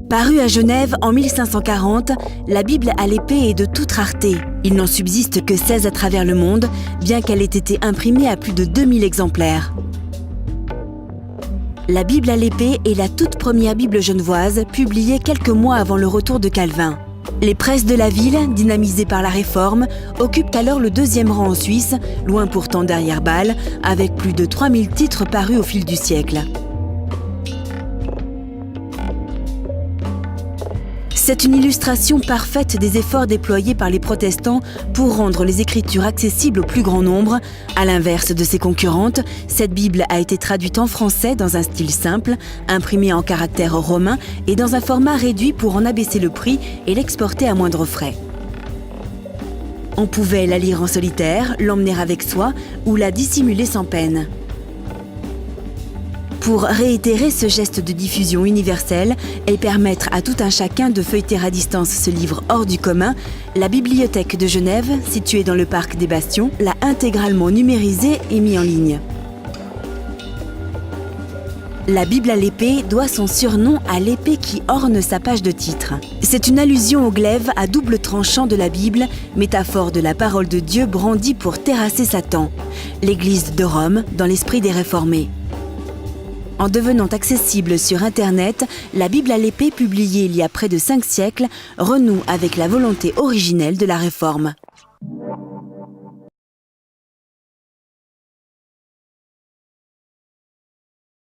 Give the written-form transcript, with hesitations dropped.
Parue à Genève en 1540, la Bible à l'épée est de toute rareté. Il n'en subsiste que 16 à travers le monde, bien qu'elle ait été imprimée à plus de 2000 exemplaires. La Bible à l'épée est la toute première Bible genevoise, publiée quelques mois avant le retour de Calvin. Les presses de la ville, dynamisées par la Réforme, occupent alors le 2e rang en Suisse, loin pourtant derrière Bâle, avec plus de 3000 titres parus au fil du siècle. C'est une illustration parfaite des efforts déployés par les protestants pour rendre les Écritures accessibles au plus grand nombre. À l'inverse de ses concurrentes, cette Bible a été traduite en français dans un style simple, imprimée en caractères romains et dans un format réduit pour en abaisser le prix et l'exporter à moindre frais. On pouvait la lire en solitaire, l'emmener avec soi ou la dissimuler sans peine. Pour réitérer ce geste de diffusion universelle et permettre à tout un chacun de feuilleter à distance ce livre hors du commun, la Bibliothèque de Genève, située dans le parc des Bastions, l'a intégralement numérisé et mis en ligne. La Bible à l'épée doit son surnom à l'épée qui orne sa page de titre. C'est une allusion au glaive à double tranchant de la Bible, métaphore de la parole de Dieu brandie pour terrasser Satan, l'Église de Rome dans l'esprit des réformés. En devenant accessible sur Internet, la Bible à l'épée, publiée il y a près de 5 siècles, renoue avec la volonté originelle de la Réforme.